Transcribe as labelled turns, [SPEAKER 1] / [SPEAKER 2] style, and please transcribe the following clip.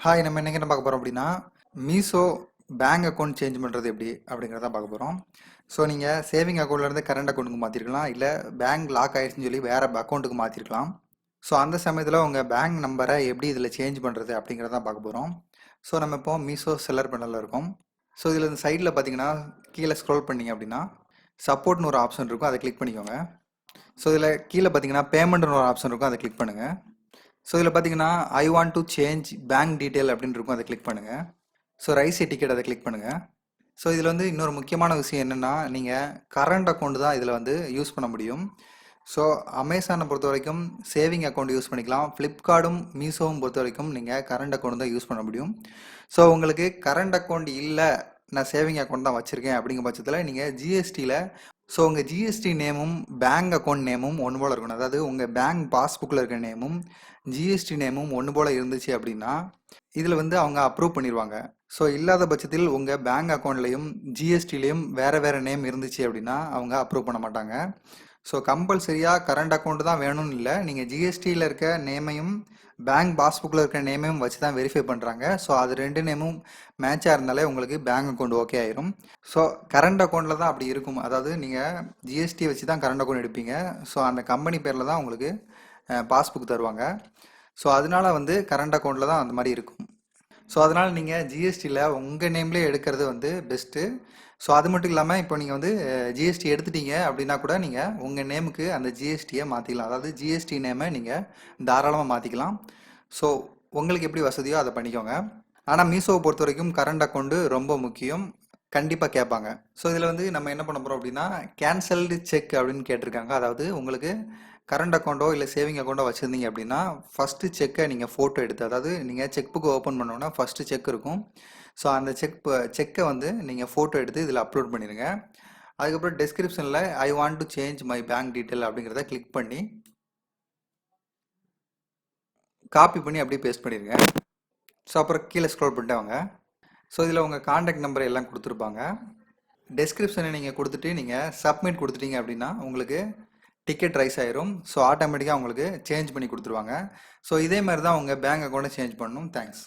[SPEAKER 1] Hi, நம்ம இன்னைக்கு என்ன பார்க்க போகிறோம் அப்படின்னா, மீஷோ பேங்க் அக்கௌண்ட் சேஞ்ச் பண்ணுறது எப்படி அப்படிங்கிறத பார்க்க போகிறோம். ஸோ நீங்கள் சேவிங் அக்கௌண்ட்லேருந்து கரண்ட் அக்கௌண்ட்டுக்கு மாற்றிருக்கலாம், இல்லை பேங்க் லாக் ஆயிடுச்சுன்னு சொல்லி வேறு அக்கௌண்ட்டுக்கு மாற்றிருக்கலாம். ஸோ அந்த சமயத்தில் உங்கள் பேங்க் நம்பரை எப்படி இதில் சேஞ்ச் பண்ணுறது அப்படிங்கிறத பார்க்க போகிறோம். ஸோ நம்ம இப்போ மீஷோ செல்லர் பேனலில் இருக்கோம். ஸோ இதில் இந்த சைடில் பார்த்தீங்கன்னா கீழே ஸ்க்ரோல் பண்ணிங்க அப்படின்னா சப்போர்ட்னு ஒரு ஆப்ஷன் இருக்கும், அதை கிளிக் பண்ணிக்கோங்க. ஸோ இதில் கீழே பார்த்தீங்கன்னா பேமெண்ட்னு ஒரு ஆப்ஷன் இருக்கும், அதை கிளிக் பண்ணுங்கள். ஸோ இதில் பார்த்தீங்கன்னா ஐ want to change bank detail அப்படின்னு இருக்கும், அதை கிளிக் பண்ணுங்கள். ஸோ ரைஸ் டிக்கெட் அதை கிளிக் பண்ணுங்கள். ஸோ இதில் வந்து இன்னொரு முக்கியமான விஷயம் என்னென்னா, நீங்கள் கரண்ட் அக்கௌண்ட் தான் இதில் வந்து யூஸ் பண்ண முடியும். ஸோ அமேசானை பொறுத்த வரைக்கும் சேவிங் அக்கௌண்ட் யூஸ் பண்ணிக்கலாம், ஃப்ளிப்கார்ட்டும் மீஷோவும் பொறுத்த வரைக்கும் நீங்கள் கரண்ட் அக்கௌண்ட் தான் யூஸ் பண்ண முடியும். ஸோ உங்களுக்கு கரண்ட் அக்கௌண்ட் இல்லை, நான் சேவிங் அக்கௌண்ட் தான் வச்சுருக்கேன் அப்படிங்கிற பட்சத்தில் நீங்கள் ஜிஎஸ்டியில் ஸோ உங்கள் ஜிஎஸ்டி நேமும் பேங்க் அக்கௌண்ட் நேமும் ஒன்று போல் இருக்கணும். அதாவது உங்கள் பேங்க் பாஸ்புக்கில் இருக்க நேமும் ஜிஎஸ்டி நேமும் ஒன்று போல் இருந்துச்சு அப்படின்னா இதில் வந்து அவங்க அப்ரூவ் பண்ணிடுவாங்க. ஸோ இல்லாத பட்சத்தில் உங்கள் பேங்க் அக்கௌண்ட்லேயும் ஜிஎஸ்டிலையும் வேறு வேறு நேம் இருந்துச்சு அப்படின்னா அவங்க அப்ரூவ் பண்ண மாட்டாங்க. ஸோ கம்பல்சரியாக கரண்ட் அக்கௌண்ட் தான் வேணும்னு இல்லை, நீங்கள் ஜிஎஸ்டியில் இருக்க நேமையும் பேங்க் பாஸ்புக்கில் இருக்கிற நேமையும் வச்சு தான் வெரிஃபை பண்ணுறாங்க. ஸோ அது ரெண்டு நேமும் மேட்சாக இருந்தாலே உங்களுக்கு பேங்க் அக்கௌண்ட் ஓகே ஆயிரும். ஸோ கரண்ட் அக்கௌண்ட்டில் தான் அப்படி இருக்கும், அதாவது நீங்கள் ஜிஎஸ்டி வச்சு தான் கரண்ட் அக்கௌண்ட் எடுப்பீங்க. ஸோ அந்த கம்பெனி பேரில் தான் உங்களுக்கு பாஸ்புக் தருவாங்க. ஸோ அதனால வந்து கரண்ட் அக்கௌண்ட்டில் தான் அந்த மாதிரி இருக்கும். ஸோ அதனால் நீங்கள் ஜிஎஸ்டியில் உங்கள் நேம்லேயே எடுக்கிறது வந்து பெஸ்ட்டு. ஸோ அது மட்டும் இல்லாமல் இப்போ நீங்கள் வந்து ஜிஎஸ்டி எடுத்துட்டீங்க அப்படின்னா கூட நீங்கள் உங்கள் நேமுக்கு அந்த ஜிஎஸ்டியை மாற்றிக்கலாம், அதாவது ஜிஎஸ்டி நேமை நீங்கள் தாராளமாக மாற்றிக்கலாம். ஸோ உங்களுக்கு எப்படி வசதியோ அதை பண்ணிக்கோங்க. ஆனால் மீஷோவை பொறுத்த வரைக்கும் கரண்ட் அக்கௌண்ட்டு ரொம்ப முக்கியம், கண்டிப்பாக கேட்பாங்க. ஸோ இதில் வந்து நம்ம என்ன பண்ண போகிறோம் அப்படின்னா கேன்சல்டு செக் அப்படின்னு கேட்டிருக்காங்க. அதாவது உங்களுக்கு கரண்ட் அக்கௌண்ட்டோ இல்லை சேவிங் அக்கௌண்ட்டோ வச்சுருந்தீங்க அப்படின்னா ஃபஸ்ட்டு செக்கை நீங்கள் ஃபோட்டோ எடுத்து, அதாவது நீங்கள் செக் புக்கு ஓப்பன் பண்ணோன்னா ஃபஸ்ட்டு செக் இருக்கும். ஸோ அந்த செக்கை வந்து நீங்கள் ஃபோட்டோ எடுத்து இதில் அப்லோட் பண்ணிடுங்க. அதுக்கப்புறம் டெஸ்கிரிப்ஷனில் I want to change my bank detail அப்படிங்கிறத கிளிக் பண்ணி காப்பி பண்ணி அப்படியே பேஸ்ட் பண்ணிடுங்க. ஸோ அப்புறம் கீழே ஸ்க்ரோல் பண்ணிட்டு வாங்க. ஸோ இதில் உங்கள் கான்டாக்ட் நம்பர் எல்லாம் கொடுத்துருப்பாங்க. டெஸ்கிரிப்ஷனை நீங்கள் கொடுத்துட்டு நீங்கள் சப்மிட் கொடுத்துட்டீங்க அப்படின்னா உங்களுக்கு டிக்கெட் ரைஸ் ஆயிரும். ஸோ ஆட்டோமேட்டிக்காக உங்களுக்கு சேஞ்ச் பண்ணி கொடுத்துருவாங்க. ஸோ இதே மாதிரி தான் உங்கள் பேங்க் அக்கௌண்ட்டை சேஞ்ச் பண்ணணும். தேங்க்ஸ்.